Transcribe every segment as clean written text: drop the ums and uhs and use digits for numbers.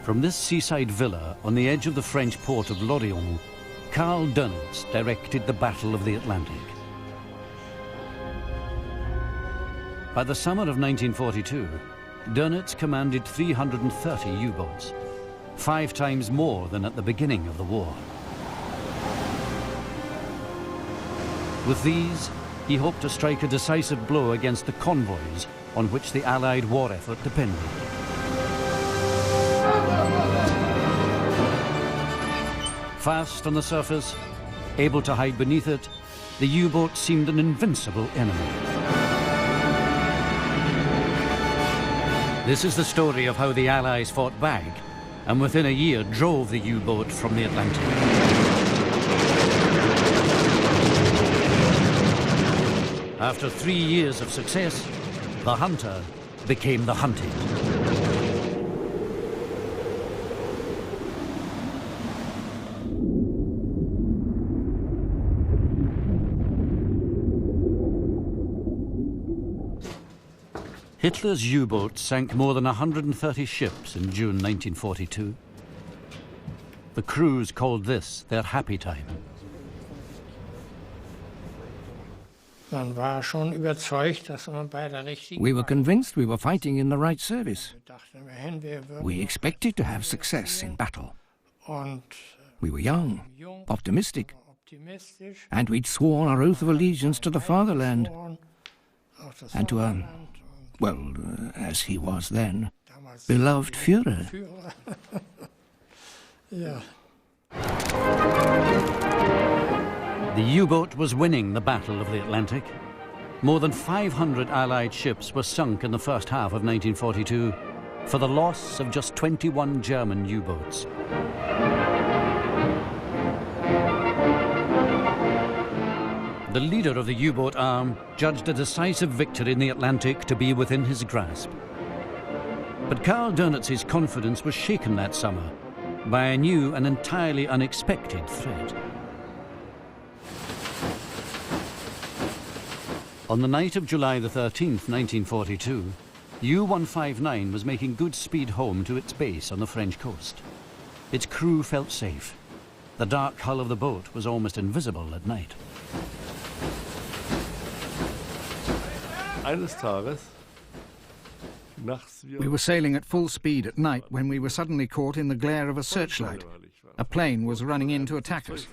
From this seaside villa on the edge of the French port of Lorient, Karl Dönitz directed the Battle of the Atlantic. By the summer of 1942, Dönitz commanded 330 U-boats, 5 times more than at the beginning of the war. With these, he hoped to strike a decisive blow against the convoys on which the Allied war effort depended. Fast on the surface, able to hide beneath it, the U-boat seemed an invincible enemy. This is the story of how the Allies fought back and within a year drove the U-boat from the Atlantic. After 3 years of success, the hunter became the hunted. Hitler's U-boats sank more than 130 ships in June 1942. The crews called this their happy time. We were convinced we were fighting in the right service. We expected to have success in battle. We were young, optimistic, and we'd sworn our oath of allegiance to the fatherland and to a, well, as he was then, beloved Führer. The U-boat was winning the Battle of the Atlantic. More than 500 Allied ships were sunk in the first half of 1942 for the loss of just 21 German U-boats. The leader of the U-boat arm judged a decisive victory in the Atlantic to be within his grasp. But Karl Dönitz's confidence was shaken that summer by a new and entirely unexpected threat. On the night of July the 13th, 1942, U-159 was making good speed home to its base on the French coast. Its crew felt safe. The dark hull of the boat was almost invisible at night. We were sailing at full speed at night when we were suddenly caught in the glare of a searchlight. A plane was running in to attack us.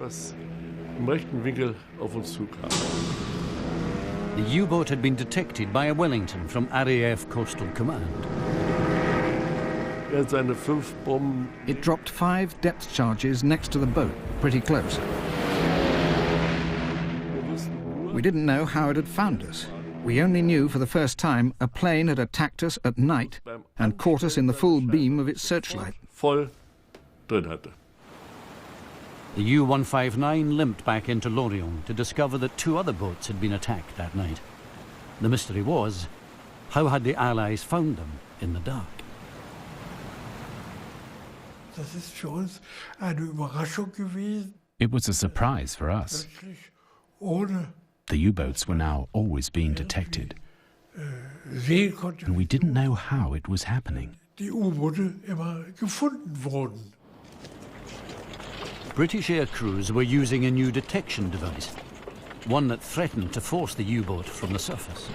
The U-boat had been detected by a Wellington from RAF Coastal Command. It dropped 5 depth charges next to the boat, pretty close. We didn't know how it had found us. We only knew for the first time a plane had attacked us at night and caught us in the full beam of its searchlight. The U-159 limped back into Lorient to discover that 2 other boats had been attacked that night. The mystery was, how had the Allies found them in the dark? It was a surprise for us. The U-boats were now always being detected, and we didn't know how it was happening. British air crews were using a new detection device, one that threatened to force the U-boat from the surface.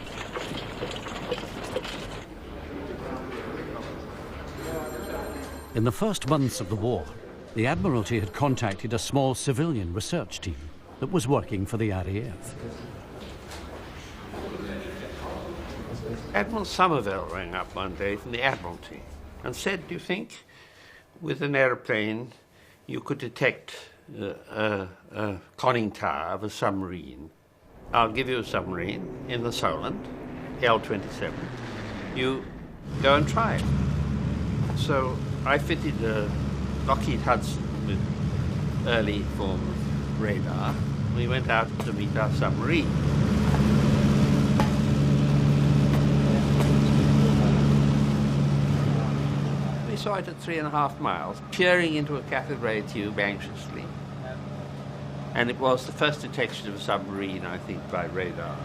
In the first months of the war, the Admiralty had contacted a small civilian research team that was working for the RAF. Admiral Somerville rang up one day from the Admiralty and said, "Do you think with an aeroplane you could detect a conning tower of a submarine? I'll give you a submarine in the Solent, L-27. You go and try it." So I fitted a Lockheed Hudson with early form of radar. We went out to meet our submarine. We saw it at 3.5 miles, peering into a cathode ray tube anxiously. And it was the first detection of a submarine, I think, by radar.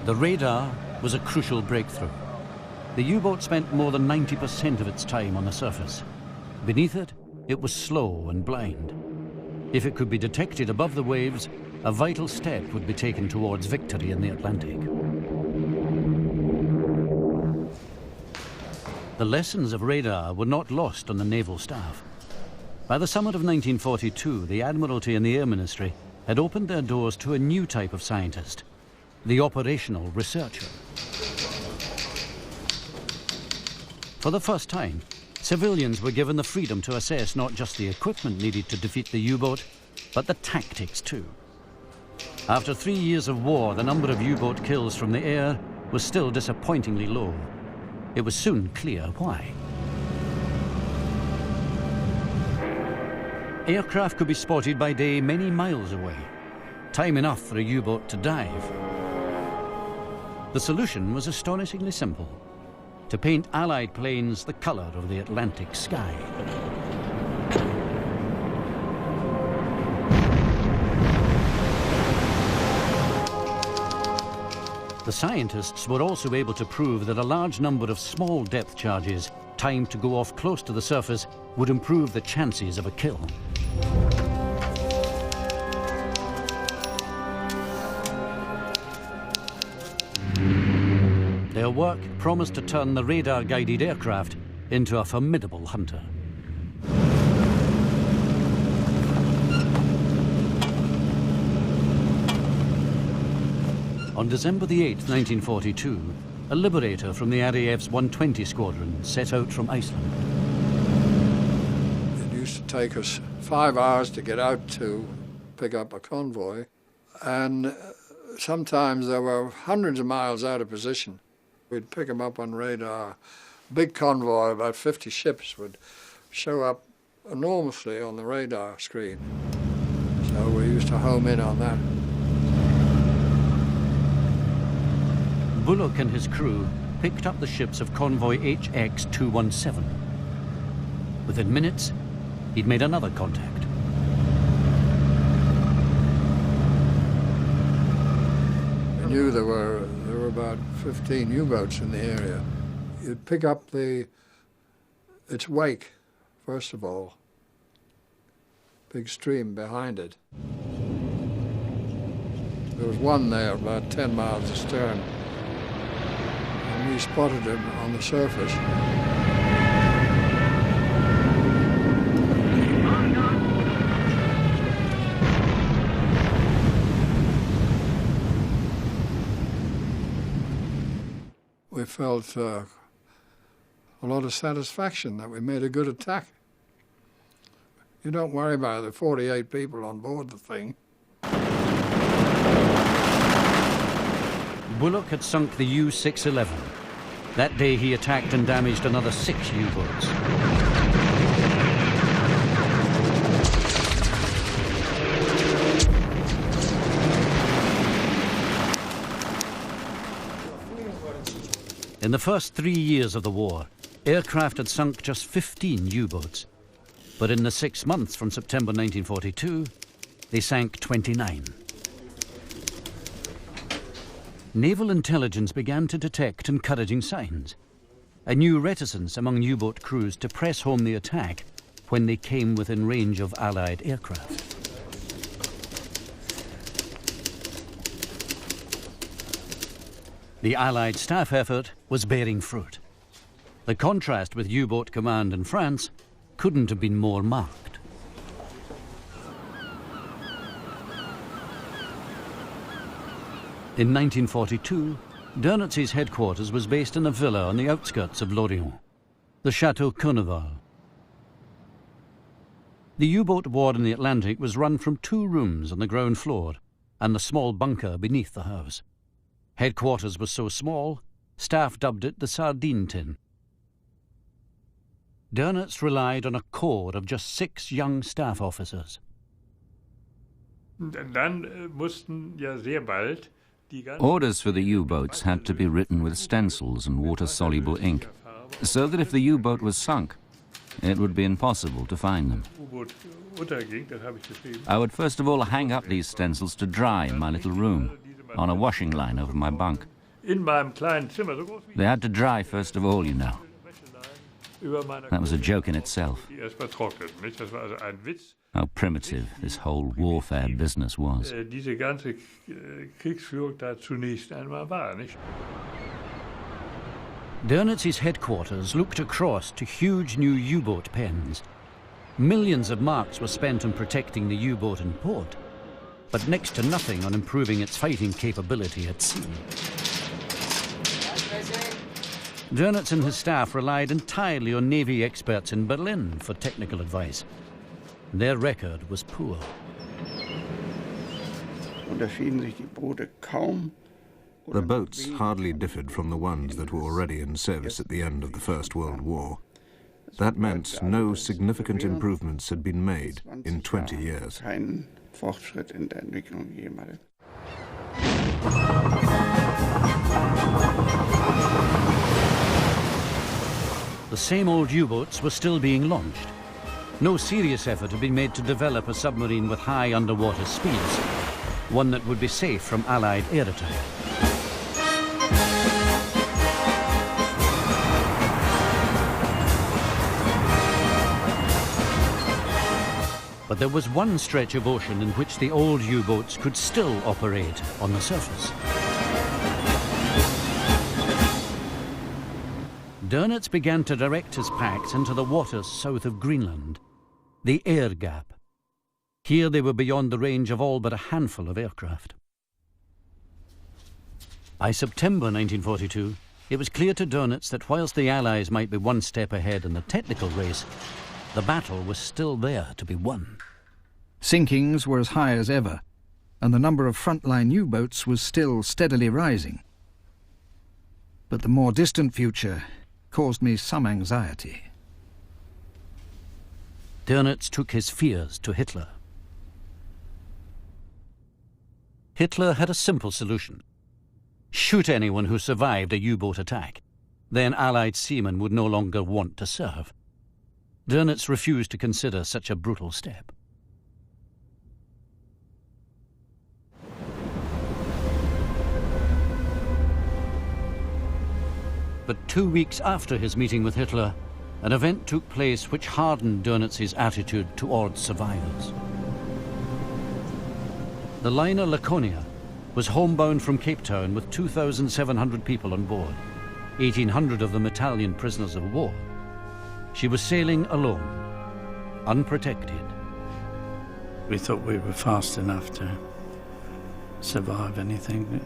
The radar was a crucial breakthrough. The U-boat spent more than 90% of its time on the surface. Beneath it, it was slow and blind. If it could be detected above the waves, a vital step would be taken towards victory in the Atlantic. The lessons of radar were not lost on the naval staff. By the summer of 1942, the Admiralty and the Air Ministry had opened their doors to a new type of scientist, the operational researcher. For the first time, civilians were given the freedom to assess not just the equipment needed to defeat the U-boat, but the tactics too. After 3 years of war, the number of U-boat kills from the air was still disappointingly low. It was soon clear why. Aircraft could be spotted by day many miles away, time enough for a U-boat to dive. The solution was astonishingly simple: to paint Allied planes the colour of the Atlantic sky. The scientists were also able to prove that a large number of small depth charges timed to go off close to the surface would improve the chances of a kill. Their work promised to turn the radar-guided aircraft into a formidable hunter. On December the 8th, 1942, a liberator from the RAF's 120 Squadron set out from Iceland. It used to take us 5 hours to get out to pick up a convoy, and sometimes they were hundreds of miles out of position. We'd pick them up on radar. A big convoy, about 50 ships, would show up enormously on the radar screen. So we used to home in on that. Bullock and his crew picked up the ships of convoy HX-217. Within minutes, he'd made another contact. We knew there were about 15 U-boats in the area. You'd pick up its wake, first of all, big stream behind it. There was one there about 10 miles astern. We spotted him on the surface. We felt a lot of satisfaction that we made a good attack. You don't worry about the 48 people on board the thing. Bullock had sunk the U-611. That day he attacked and damaged another 6 U-boats. In the first 3 years of the war, aircraft had sunk just 15 U-boats. But in the 6 months from September 1942, they sank 29. Naval intelligence began to detect encouraging signs. A new reticence among U-boat crews to press home the attack when they came within range of Allied aircraft. The Allied staff effort was bearing fruit. The contrast with U-boat command in France couldn't have been more marked. In 1942, Dönitz' headquarters was based in a villa on the outskirts of Lorient, the Chateau Courneval. The U-boat ward in the Atlantic was run from 2 rooms on the ground floor and the small bunker beneath the house. Headquarters was so small, staff dubbed it the sardine tin. Dönitz relied on a corps of just 6 young staff officers. Orders for the U-boats had to be written with stencils and water-soluble ink, so that if the U-boat was sunk, it would be impossible to find them. I would first of all hang up these stencils to dry in my little room, on a washing line over my bunk. They had to dry first of all, you know. That was a joke in itself. How primitive this whole warfare business was. Dönitz' headquarters looked across to huge new U-boat pens. Millions of marks were spent on protecting the U-boat in port, but next to nothing on improving its fighting capability at sea. Dönitz and his staff relied entirely on Navy experts in Berlin for technical advice. Their record was poor. The boats hardly differed from the ones that were already in service at the end of the First World War. That meant no significant improvements had been made in 20 years. The same old U-boats were still being launched. No serious effort had been made to develop a submarine with high underwater speeds, one that would be safe from Allied air attack. But there was one stretch of ocean in which the old U-boats could still operate on the surface. Dönitz began to direct his packs into the waters south of Greenland, the air gap. Here they were beyond the range of all but a handful of aircraft. By September 1942, it was clear to Dönitz that whilst the Allies might be one step ahead in the technical race, the battle was still there to be won. Sinkings were as high as ever, and the number of frontline U-boats was still steadily rising. But the more distant future caused me some anxiety. Dönitz took his fears to Hitler. Hitler had a simple solution. Shoot anyone who survived a U-boat attack. Then Allied seamen would no longer want to serve. Dönitz refused to consider such a brutal step. But 2 weeks after his meeting with Hitler, an event took place which hardened Dönitz's attitude towards survivors. The liner Laconia was homebound from Cape Town with 2,700 people on board, 1,800 of them Italian prisoners of war. She was sailing alone, unprotected. We thought we were fast enough to survive anything,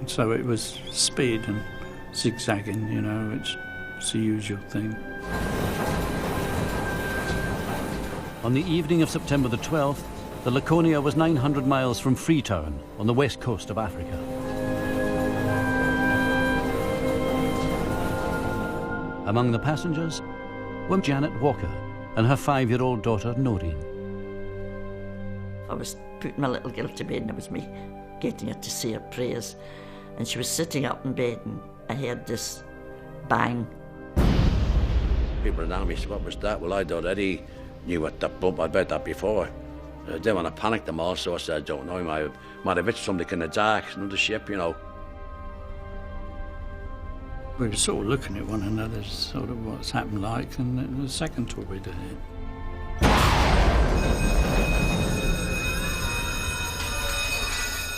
so it was speed and zigzagging, you know, it's the usual thing. On the evening of September the 12th, the Laconia was 900 miles from Freetown on the west coast of Africa. Among the passengers were Janet Walker and her 5-year-old daughter, Noreen. I was putting my little girl to bed and it was me getting her to say her prayers. And she was sitting up in bed and I heard this bang. People around me said, what was that? Well, I'd already knew what that bump, I'd read that before. I didn't want to panic them all, so I said, I don't know, I might have hit something in the dark, another ship, you know. We were sort of looking at one another, sort of what's happened like, and the second torpedo hit.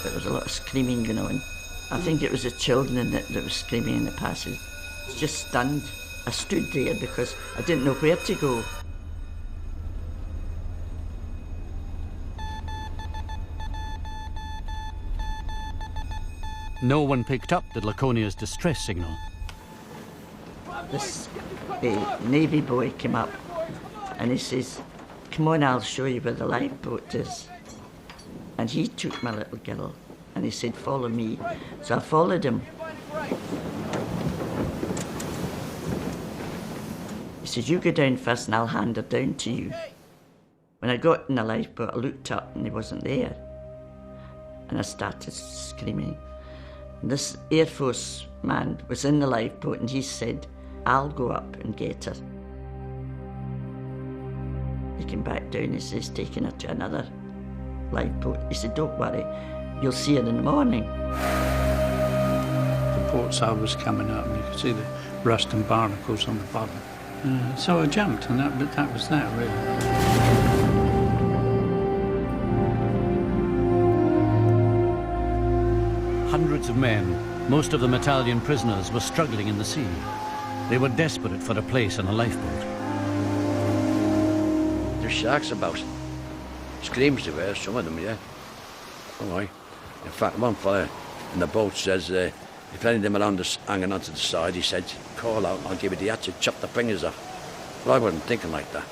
There was a lot of screaming going on. I think it was the children that were screaming in the passage. I was just stunned. I stood there because I didn't know where to go. No one picked up the Laconia's distress signal. This Navy boy came up and he says, come on, I'll show you where the lifeboat is. And he took my little girl and he said, follow me. So I followed him. He said, you go down first and I'll hand her down to you. When I got in the lifeboat, I looked up and he wasn't there. And I started screaming. And this Air Force man was in the lifeboat and he said, I'll go up and get her. He came back down, he says, taking her to another lifeboat. He said, don't worry, you'll see her in the morning. The port side was coming up and you could see the rust and barnacles on the bottom. So I jumped, and that was that, really. Hundreds of men, most of them Italian prisoners, were struggling in the sea. They were desperate for a place on a lifeboat. There's sharks about. Screams they were, some of them, yeah. Oh, aye. In fact, one fella in the boat says, if any of them are hanging onto the side, he said, call out, I'll give you the hatchet, chop the fingers off. But I wasn't thinking like that.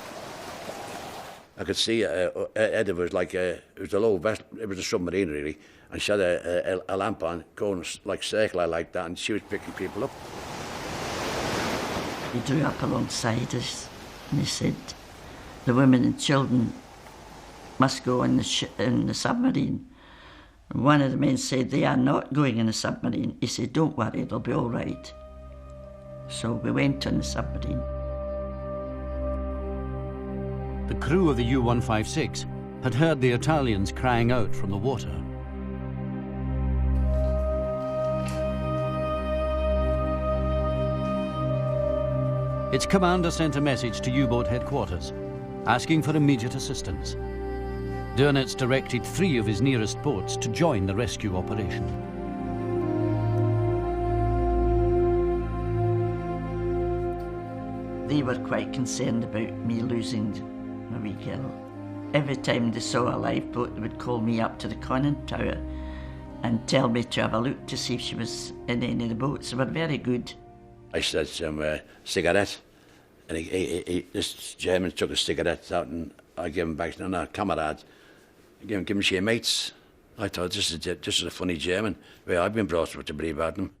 I could see Ed was like, it was a low vessel, it was a submarine really, and she had a lamp on, going like circular like that, and she was picking people up. He drew up alongside us, and he said, the women and children must go in the submarine. And one of the men said, they are not going in a submarine. He said, don't worry, they'll be all right. So we went on the submarine. The crew of the U-156 had heard the Italians crying out from the water. Its commander sent a message to U-boat headquarters, asking for immediate assistance. Dönitz directed 3 of his nearest boats to join the rescue operation. They were quite concerned about me losing my wee girl. Every time they saw a lifeboat, they would call me up to the conning tower and tell me to have a look to see if she was in any of the boats. They were very good. I said to him, cigarette. And this German took a cigarette out and I gave him back, no, comrade. Give him to your mates. I thought, this is a funny German. Well, I've been brought up to believe about him.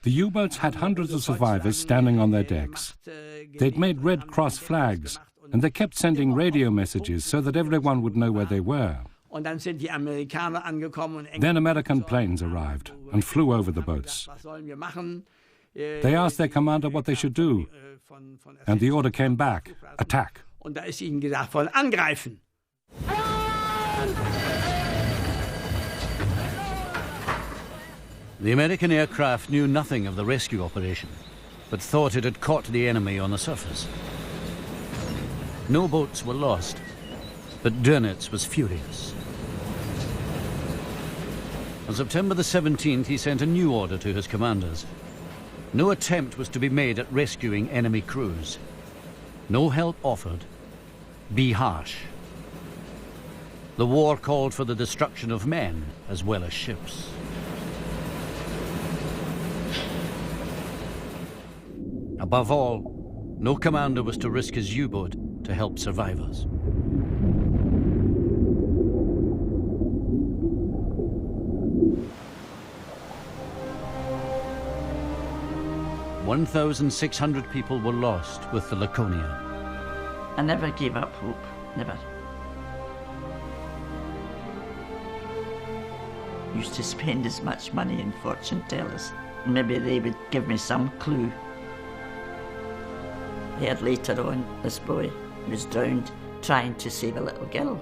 The U-boats had hundreds of survivors standing on their decks. They'd made Red Cross flags, and they kept sending radio messages so that everyone would know where they were. Then American planes arrived and flew over the boats. They asked their commander what they should do, and the order came back, attack. The American aircraft knew nothing of the rescue operation, but thought it had caught the enemy on the surface. No boats were lost, but Dönitz was furious. On September the 17th, he sent a new order to his commanders. No attempt was to be made at rescuing enemy crews. No help offered. Be harsh. The war called for the destruction of men as well as ships. Above all, no commander was to risk his U-boat to help survivors. "1,600 people were lost with the Laconia." I never gave up hope, never. Used to spend as much money in fortune tellers. Maybe they would give me some clue. I heard later on this boy was drowned trying to save a little girl.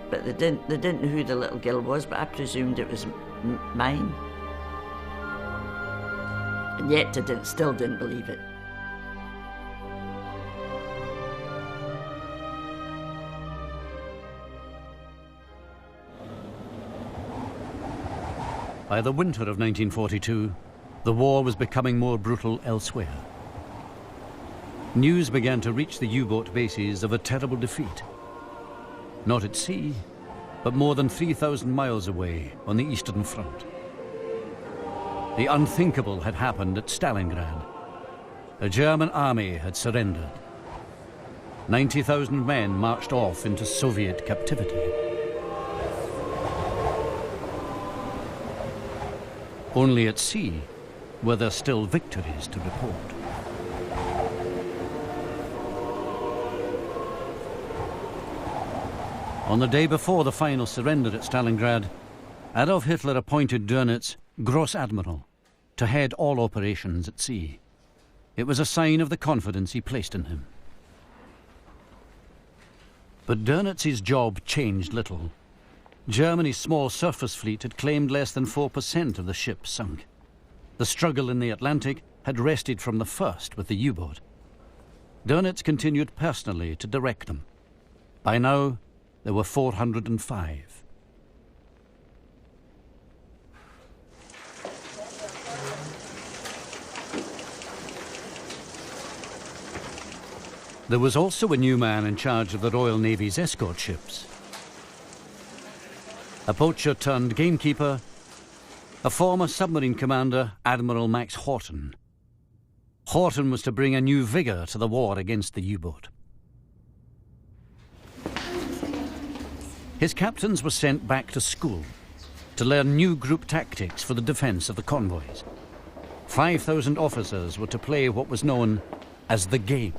But they didn't know who the little girl was, but I presumed it was mine. And yet I still didn't believe it. By the winter of 1942, the war was becoming more brutal elsewhere. News began to reach the U-boat bases of a terrible defeat. Not at sea, but more than 3,000 miles away on the Eastern Front. The unthinkable had happened at Stalingrad. The German army had surrendered. 90,000 men marched off into Soviet captivity. Only at sea were there still victories to report. On the day before the final surrender at Stalingrad, Adolf Hitler appointed Dönitz Gross Admiral to head all operations at sea. It was a sign of the confidence he placed in him. But Dönitz's job changed little. Germany's small surface fleet had claimed less than 4% of the ships sunk. The struggle in the Atlantic had rested from the first with the U-boat. Dönitz continued personally to direct them. By now, there were 405. There was also a new man in charge of the Royal Navy's escort ships. A poacher turned gamekeeper, a former submarine commander, Admiral Max Horton. Horton was to bring a new vigour to the war against the U-boat. His captains were sent back to school to learn new group tactics for the defence of the convoys. 5,000 officers were to play what was known as the game.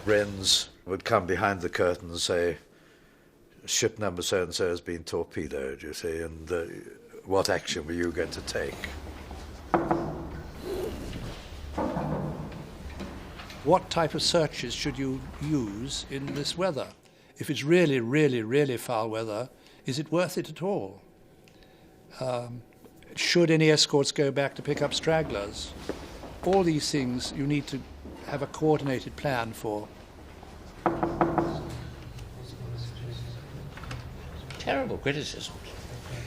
Wrens would come behind the curtain and say, ship number so-and-so has been torpedoed, you see, and what action were you going to take? What type of searches should you use in this weather? If it's really, really, really foul weather, is it worth it at all? Should any escorts go back to pick up stragglers? All these things you need to have a coordinated plan for. Terrible criticisms.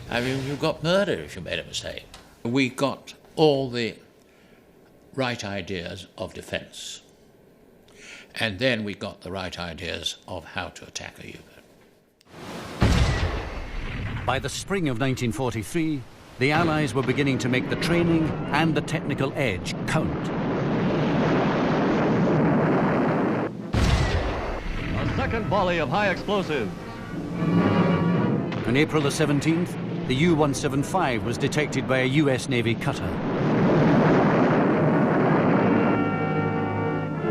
I mean, you got murder if you made a mistake. We got all the right ideas of defence, and then we got the right ideas of how to attack a U-boat. By the spring of 1943, the Allies were beginning to make the training and the technical edge count. A second volley of high explosives. On April the 17th, the U-175 was detected by a US Navy cutter.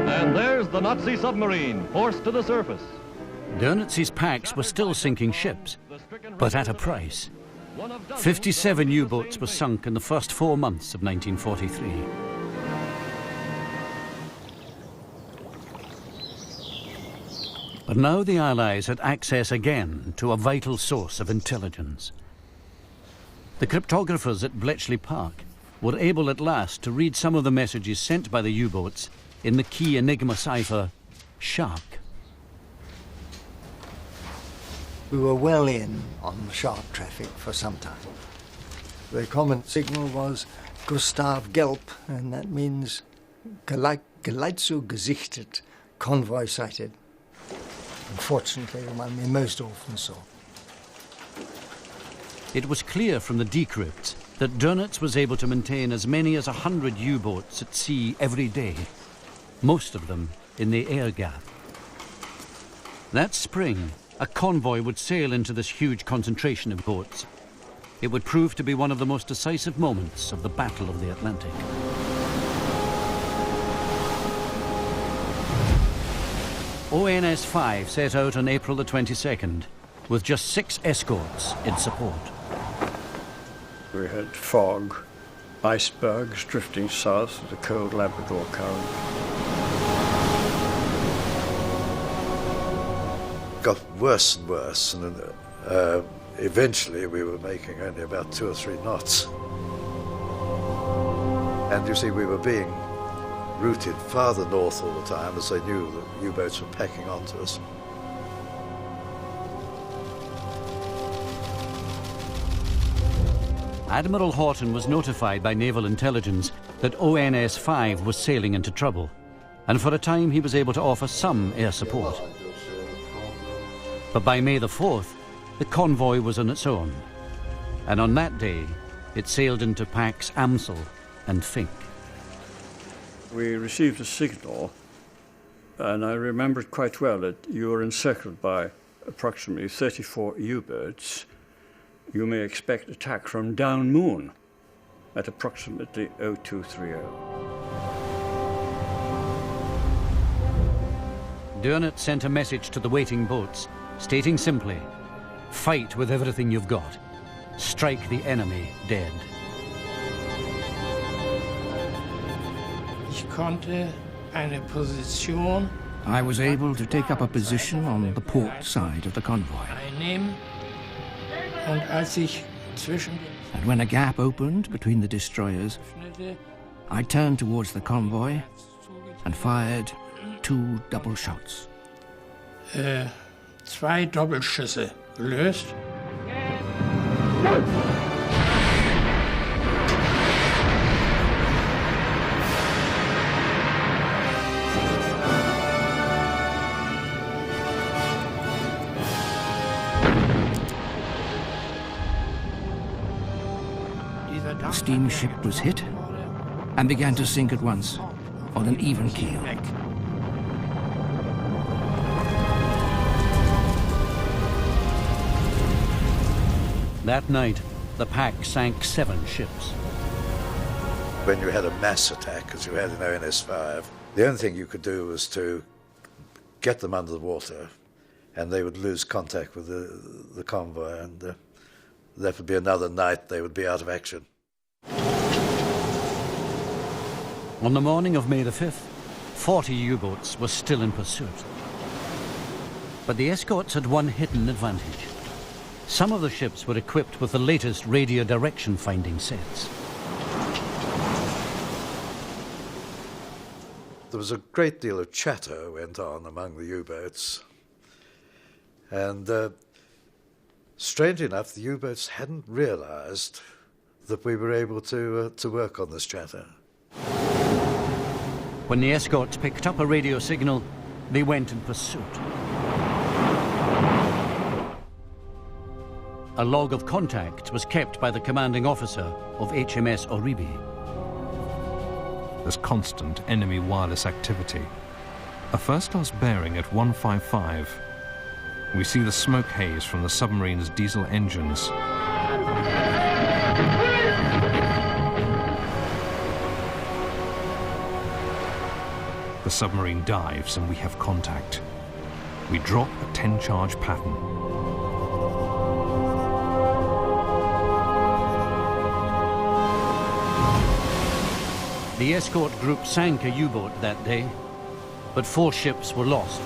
And there's the Nazi submarine, forced to the surface. Dönitz's packs were still sinking ships, but at a price. 57 U-boats were sunk in the first 4 months of 1943. But now the Allies had access again to a vital source of intelligence. The cryptographers at Bletchley Park were able at last to read some of the messages sent by the U-boats in the key Enigma cipher, Shark. We were well in on the shark traffic for some time. The common signal was Gustav Gelb, and that means Geleitzu gesichtet, convoy sighted. Unfortunately, the one we most often saw. It was clear from the decrypts that Dönitz was able to maintain as many as 100 U-boats at sea every day, most of them in the air gap. That spring, a convoy would sail into this huge concentration of boats. It would prove to be one of the most decisive moments of the Battle of the Atlantic. ONS-5 set out on April the 22nd with just 6 escorts in support. We had fog, icebergs drifting south of the cold Labrador current. Got worse and worse, and eventually we were making only about 2 or 3 knots. And you see, we were being routed farther north all the time as they knew that U-boats were packing onto us. Admiral Horton was notified by naval intelligence that ONS-5 was sailing into trouble, and for a time he was able to offer some air support. But by May the 4th, the convoy was on its own, and on that day, it sailed into Pax Amsel and Fink. We received a signal, and I remember it quite well, that you were encircled by approximately 34 U-boats. You may expect attack from down moon at approximately 0230. Dönitz sent a message to the waiting boats, stating simply, "Fight with everything you've got. Strike the enemy dead." I was able to take up a position on the port side of the convoy. Und als ich And when a gap opened between the destroyers, I turned towards the convoy and fired 2 double shots. 2 Doppelschüsse gelöst. The steamship was hit and began to sink at once on an even keel. That night, the pack sank 7 ships. When you had a mass attack, as you had in ONS-5, the only thing you could do was to get them under the water, and they would lose contact with the convoy, and that would be another night they would be out of action. On the morning of May the 5th, 40 U-boats were still in pursuit. But the escorts had one hidden advantage. Some of the ships were equipped with the latest radio direction finding sets. There was a great deal of chatter went on among the U-boats, and strangely enough, the U-boats hadn't realized that we were able to work on this chatter. When the escorts picked up a radio signal, they went in pursuit. A log of contact was kept by the commanding officer of HMS Oribe. There's constant enemy wireless activity. A first-class bearing at 155. We see the smoke haze from the submarine's diesel engines. The submarine dives and we have contact. We drop a 10-charge pattern. The escort group sank a U-boat that day, but 4 ships were lost.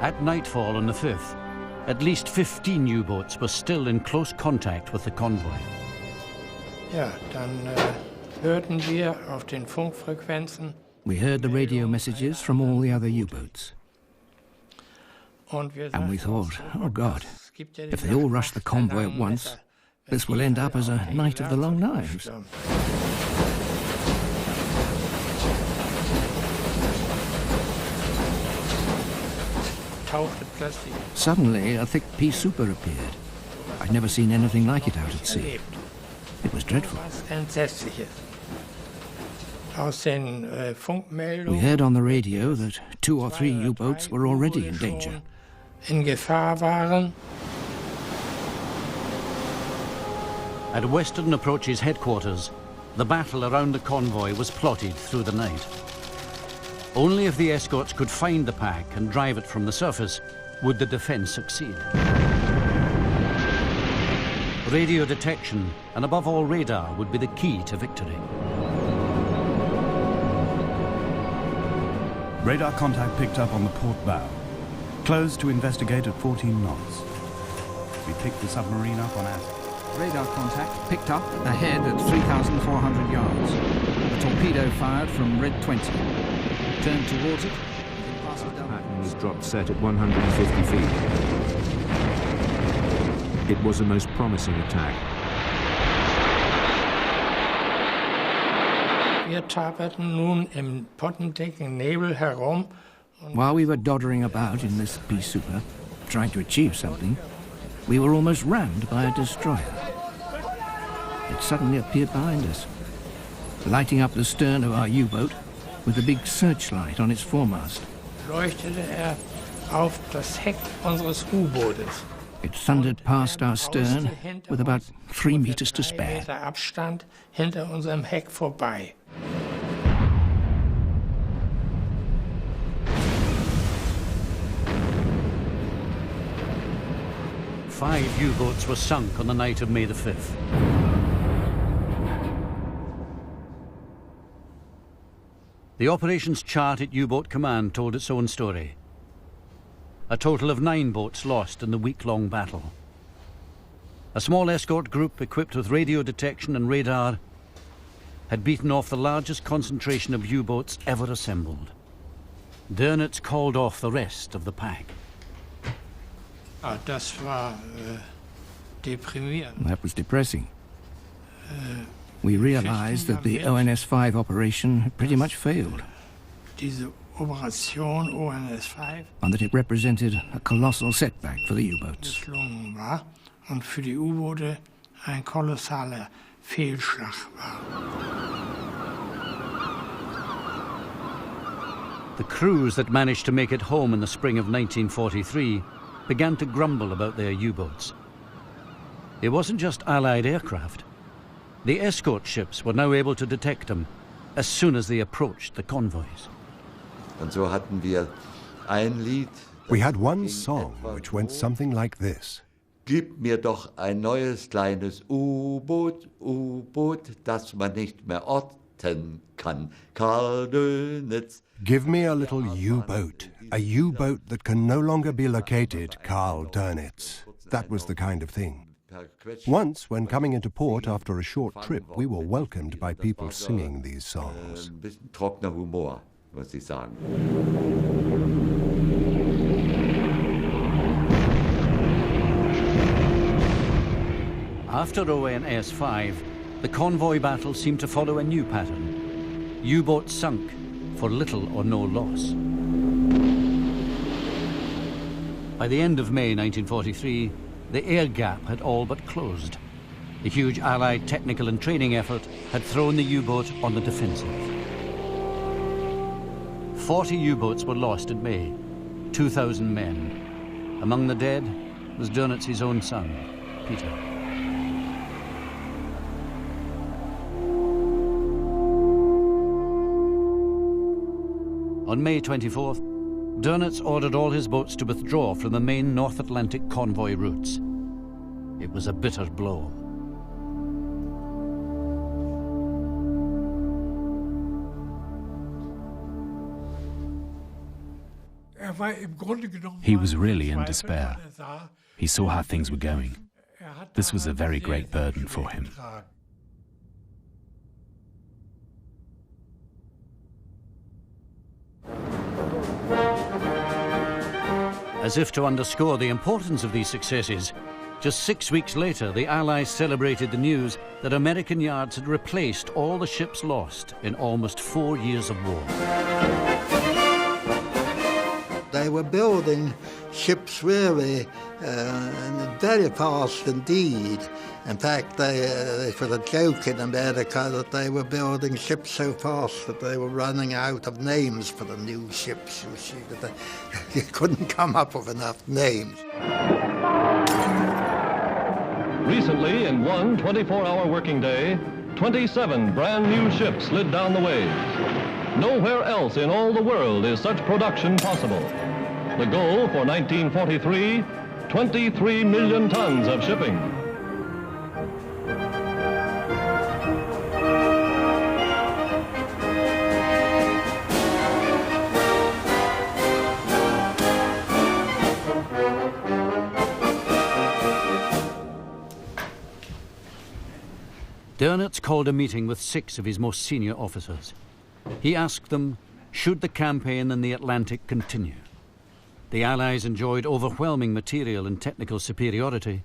At nightfall on the 5th, at least 15 U-boats were still in close contact with the convoy. Ja, dann hörten wir auf den Funkfrequenzen. We heard the radio messages from all the other U-boats. And we thought, oh God, if they all rush the convoy at once, this will end up as a night of the long knives. Suddenly, a thick pea super appeared. I'd never seen anything like it out at sea. It was dreadful. We heard on the radio that 2 or 3 U-boats were already in danger. At Western Approach's headquarters, the battle around the convoy was plotted through the night. Only if the escorts could find the pack and drive it from the surface would the defense succeed. Radio detection, and above all radar, would be the key to victory. Radar contact picked up on the port bow. Closed to investigate at 14 knots. We picked the submarine up on our... Radar contact picked up ahead at 3,400 yards. A torpedo fired from Red 20. Turned towards it. The pattern was dropped set at 150 feet. It was a most promising attack. While we were doddering about in this pea super, trying to achieve something, we were almost rammed by a destroyer. It suddenly appeared behind us, lighting up the stern of our U-boat with a big searchlight on its foremast. It thundered past our stern with about 3 meters to spare. Five U-boats were sunk on the night of May the 5th. The operations chart at U-Boat Command told its own story. a total of 9 boats lost in the week-long battle. A small escort group equipped with radio detection and radar had beaten off the largest concentration of U-boats ever assembled. Dönitz called off the rest of the pack. That was depressing. We realized that the ONS-5 operation had pretty much failed, and that it represented a colossal setback for the U-boats. The crews that managed to make it home in the spring of 1943 began to grumble about their U-boats. It wasn't just Allied aircraft. The escort ships were now able to detect them as soon as they approached the convoys. We had one song which went something like this. Gib mir doch ein neues kleines U-Boot, U-Boot, das man nicht mehr orten kann. Karl Dönitz. Give me a little U-boat, a U-boat that can no longer be located, Karl Dönitz. That was the kind of thing. Once, when coming into port after a short trip, we were welcomed by people singing these songs. Trockener Humor, muss ich sagen. After ONS-5, the convoy battle seemed to follow a new pattern. U-boats sunk for little or no loss. By the end of May 1943, the air gap had all but closed. The huge Allied technical and training effort had thrown the U-boat on the defensive. 40 U-boats were lost in May, 2,000 men. Among the dead was Dönitz's own son, Peter. On May 24th, Dönitz ordered all his boats to withdraw from the main North Atlantic convoy routes. It was a bitter blow. He was really in despair. He saw how things were going. This was a very great burden for him. As if to underscore the importance of these successes, just 6 weeks later, the Allies celebrated the news that American yards had replaced all the ships lost in almost 4 years of war. They were building ships really very fast indeed. In fact, they sort of joke in America that they were building ships so fast that they were running out of names for the new ships. You see, that they couldn't come up with enough names. Recently, in one 24-hour working day, 27 brand new ships slid down the waves. Nowhere else in all the world is such production possible. The goal for 1943, 23 million tons of shipping. Dönitz called a meeting with 6 of his most senior officers. He asked them, should the campaign in the Atlantic continue? The Allies enjoyed overwhelming material and technical superiority,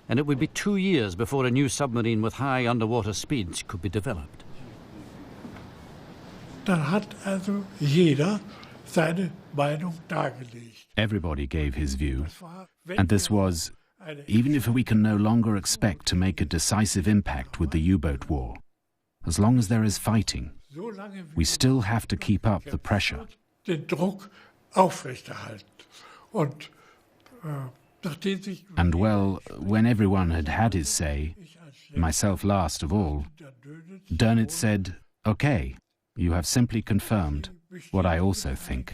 and it would be 2 years before a new submarine with high underwater speeds could be developed. Everybody gave his view, and this was, even if we can no longer expect to make a decisive impact with the U-boat war, as long as there is fighting, we still have to keep up the pressure. And well, when everyone had had his say, myself last of all, Dönitz said, "Okay, you have simply confirmed what I also think."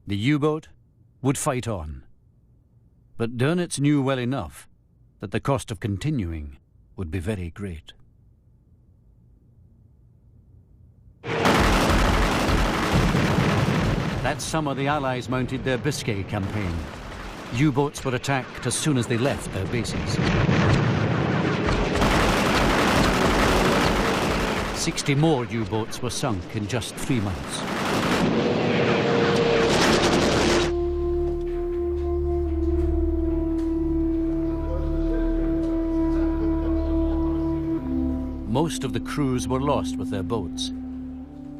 The U-boat would fight on, but Dönitz knew well enough that the cost of continuing would be very great. That summer, the Allies mounted their Biscay campaign. U-boats were attacked as soon as they left their bases. 60 more U-boats were sunk in just 3 months. Most of the crews were lost with their boats.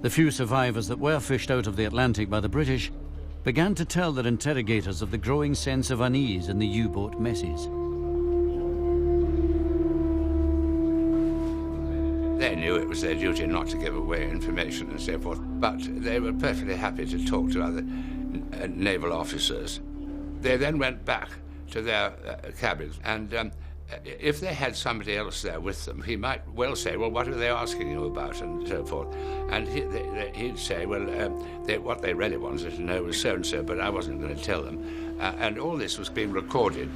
The few survivors that were fished out of the Atlantic by the British began to tell their interrogators of the growing sense of unease in the U-boat messes. They knew it was their duty not to give away information and so forth, but they were perfectly happy to talk to other naval officers. They then went back to their cabins, and if they had somebody else there with them, he might well say, well, what are they asking you about, and so forth. And he'd say, well, what they really wanted to know was so-and-so, but I wasn't going to tell them. And all this was being recorded.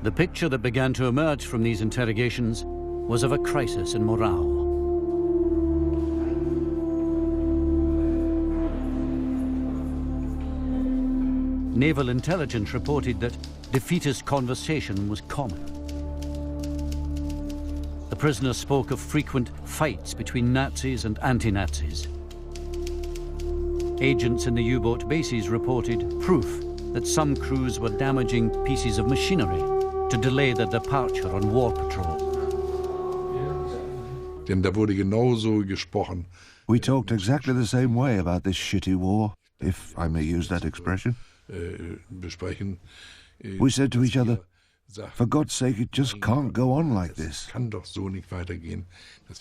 The picture that began to emerge from these interrogations was of a crisis in morale. Naval intelligence reported that defeatist conversation was common. The prisoners spoke of frequent fights between Nazis and anti-Nazis. Agents in the U-boat bases reported proof that some crews were damaging pieces of machinery to delay their departure on war patrol. We talked exactly the same way about this shitty war, if I may use that expression. We said to each other, for God's sake, it just can't go on like this.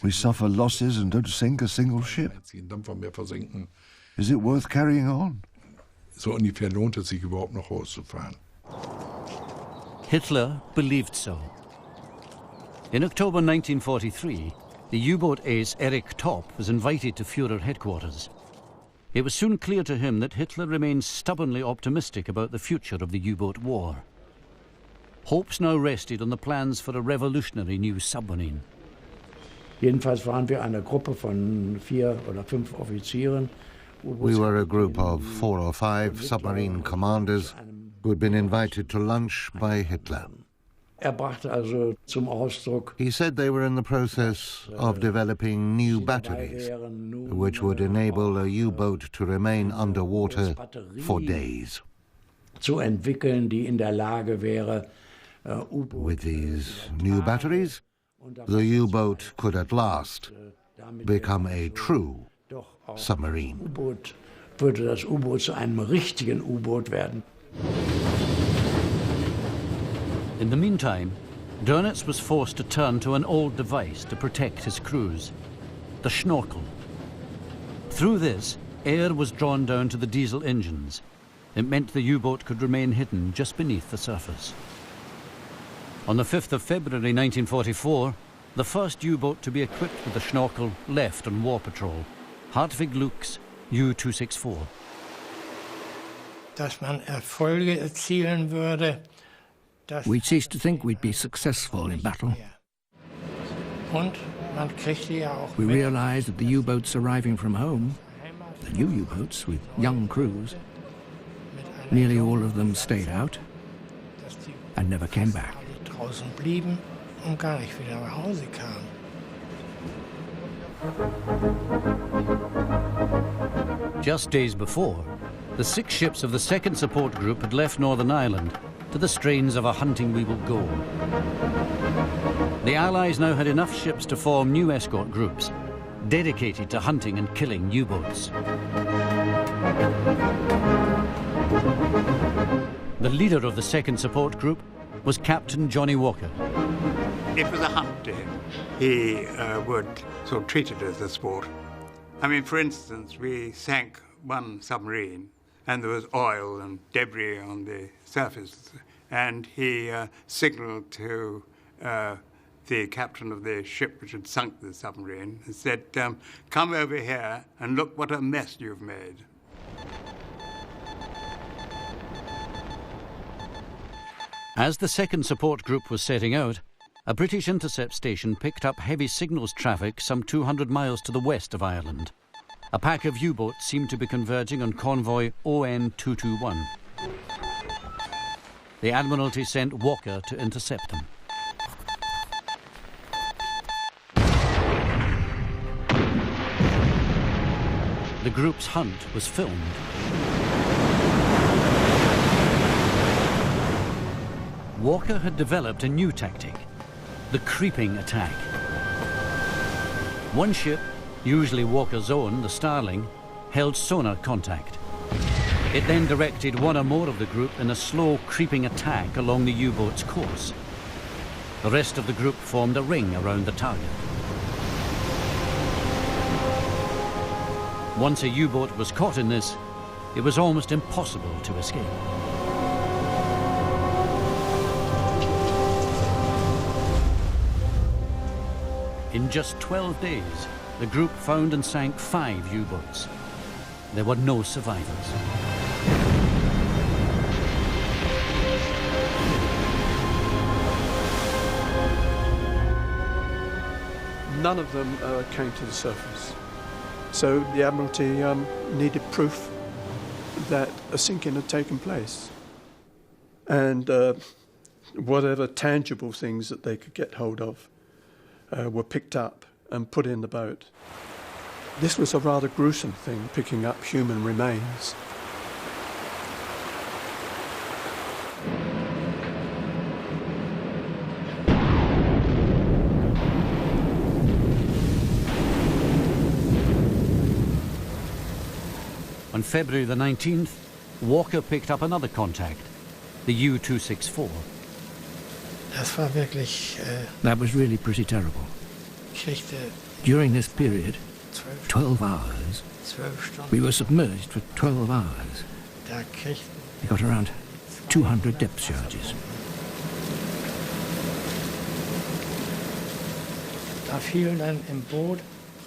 We suffer losses and don't sink a single ship. Is it worth carrying on? Hitler believed so. In October 1943, the U-boat ace Erich Topp was invited to Führer headquarters. It was soon clear to him that Hitler remained stubbornly optimistic about the future of the U-boat war. Hopes now rested on the plans for a revolutionary new submarine. Jedenfalls waren wir eine Gruppe von 4 oder 5 Offizieren. We were a group of 4 or 5 submarine commanders who had been invited to lunch by Hitler. Brachte also zum Ausdruck, he said they were in the process of developing new batteries, which would enable a U-boat to remain underwater for days. Zu entwickeln, die in der Lage wäre, with these new batteries, the U-boat could at last become a true submarine. Würde das U-Boot zu einem richtigen U-Boot werden. In the meantime, Dönitz was forced to turn to an old device to protect his crews, the schnorkel. Through this, air was drawn down to the diesel engines. It meant the U-boat could remain hidden just beneath the surface. On the 5th of February 1944, the first U-boat to be equipped with the schnorkel left on war patrol, Hartwig Luke's U-264. Dass man Erfolge erzielen würde. We'd ceased to think we'd be successful in battle. We realized that the U-boats arriving from home, the new U-boats with young crews, nearly all of them stayed out and never came back. Just days before, the 6 ships of the second support group had left Northern Ireland to the strains of a hunting we will go. The Allies now had enough ships to form new escort groups, dedicated to hunting and killing U-boats. The leader of the second support group was Captain Johnny Walker. It was a hunt to him. He would sort of treat it as a sport. I mean, for instance, we sank one submarine and there was oil and debris on the surface. And he signaled to the captain of the ship which had sunk the submarine and said, come over here and look what a mess you've made. As the second support group was setting out, a British intercept station picked up heavy signals traffic some 200 miles to the west of Ireland. A pack of U-boats seemed to be converging on convoy ON 221. The Admiralty sent Walker to intercept them. The group's hunt was filmed. Walker had developed a new tactic, the creeping attack. One ship, usually Walker's own, the Starling, held sonar contact. It then directed one or more of the group in a slow creeping attack along the U-boat's course. The rest of the group formed a ring around the target. Once a U-boat was caught in this, it was almost impossible to escape. In just 12 days, the group found and sank 5 U-boats. There were no survivors. None of them came to the surface. So the Admiralty needed proof that a sinking had taken place. And whatever tangible things that they could get hold of were picked up and put in the boat. This was a rather gruesome thing, picking up human remains. On February the 19th, Walker picked up another contact, the U-264. That was really pretty terrible. During this period, 12 hours, we were submerged for 12 hours. We got around 200 depth charges.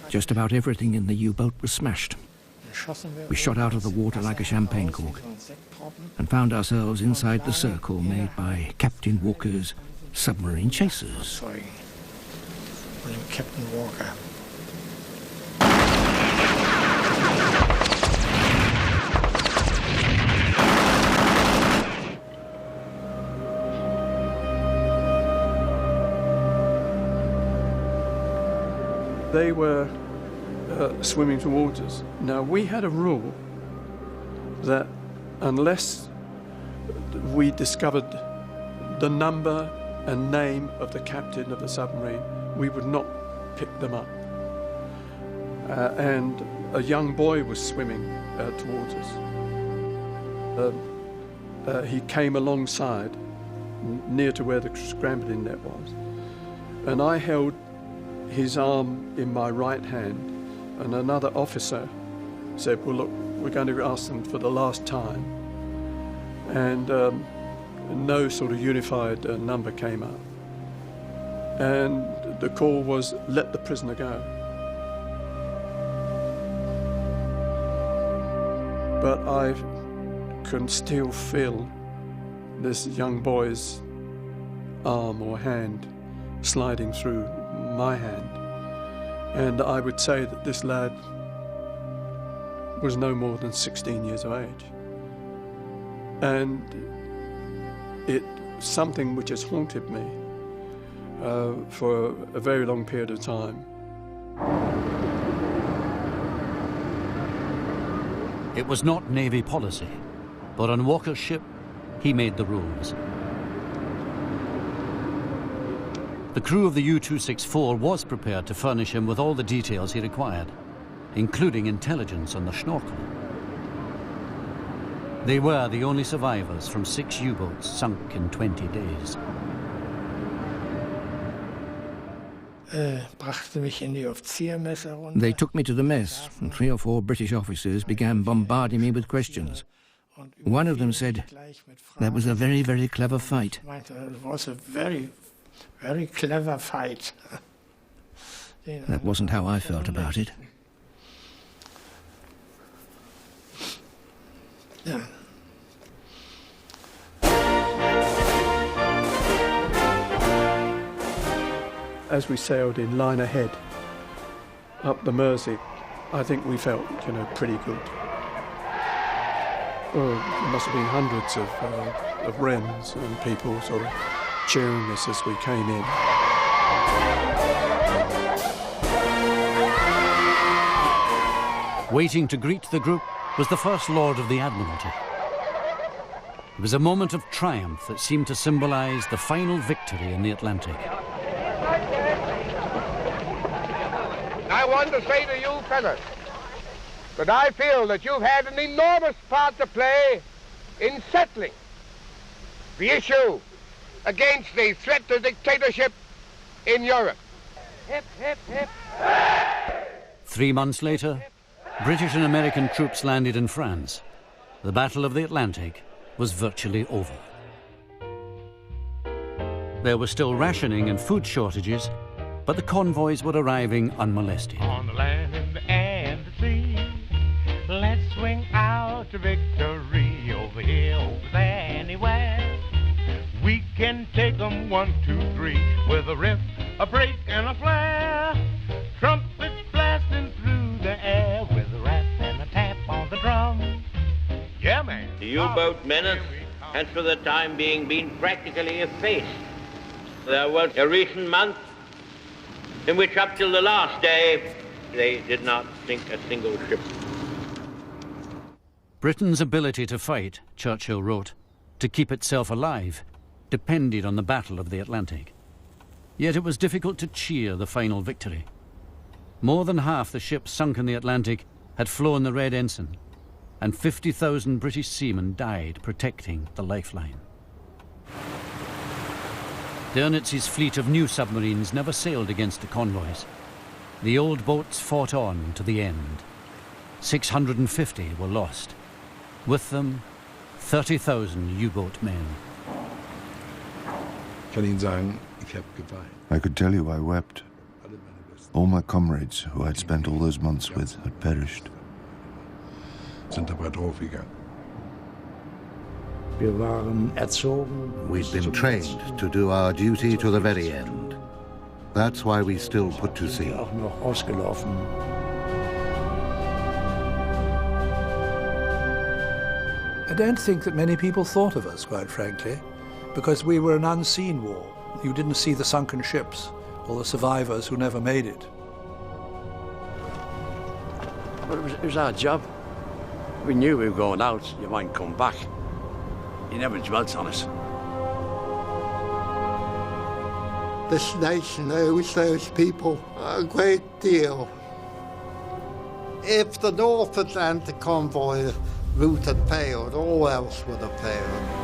Just about everything in the U-boat was smashed. We shot out of the water like a champagne cork and found ourselves inside the circle made by Captain Walker's submarine chasers. Captain Walker. They were swimming towards us. Now, we had a rule that unless we discovered the number and name of the captain of the submarine, we would not pick them up. And a young boy was swimming towards us. He came alongside, near to where the scrambling net was, and I held his arm in my right hand, and another officer said, well, look, we're going to ask them for the last time. And no sort of unified number came up. And the call was, let the prisoner go. But I can still feel this young boy's arm or hand sliding through my hand. And I would say that this lad was no more than 16 years of age. And it's something which has haunted me for a very long period of time. It was not Navy policy, but on Walker's ship, he made the rules. The crew of the U-264 was prepared to furnish him with all the details he required, including intelligence on the schnorkel. They were the only survivors from 6 U-boats sunk in 20 days. They took me to the mess, and 3 or 4 British officers began bombarding me with questions. One of them said, that was a very, very clever fight. It was a very clever fight. That wasn't how I felt about it. Yeah. As we sailed in line ahead up the Mersey, I think we felt, pretty good. There must have been hundreds of Wrens and people sort of cheering us as we came in. Waiting to greet the group was the First Lord of the Admiralty. It was a moment of triumph that seemed to symbolise the final victory in the Atlantic. I want to say to you fellas that I feel that you've had an enormous part to play in settling the issue against the threat to dictatorship in Europe. Hip, hip, hip. 3 months later, British and American troops landed in France. The Battle of the Atlantic was virtually over. There was still rationing and food shortages, but the convoys were arriving unmolested. On the land and the sea, let's swing out to victory over here, over there, anywhere. We can take them 1, 2, 3 with a riff, a break, and a flare. Trumpets blasting through the air with a rap and a tap on the drum. Yeah, man. The U-boat menace has for the time being been practically effaced. There was a recent month in which up till the last day they did not sink a single ship. Britain's ability to fight, Churchill wrote, to keep itself alive, depended on the Battle of the Atlantic. Yet it was difficult to cheer the final victory. More than half the ships sunk in the Atlantic had flown the red ensign, and 50,000 British seamen died protecting the lifeline. Dönitz's fleet of new submarines never sailed against the convoys. The old boats fought on to the end. 650 were lost. With them, 30,000 U-boat men. I could tell you I wept. All my comrades who I'd spent all those months with had perished. We'd been trained to do our duty to the very end. That's why we still put to sea. I don't think that many people thought of us, quite frankly, because we were an unseen war. You didn't see the sunken ships or the survivors who never made it. But it was our job. We knew we were going out, you might come back. He never dwelt on us. This nation owes those people a great deal. If the North Atlantic convoy route had failed, all else would have failed.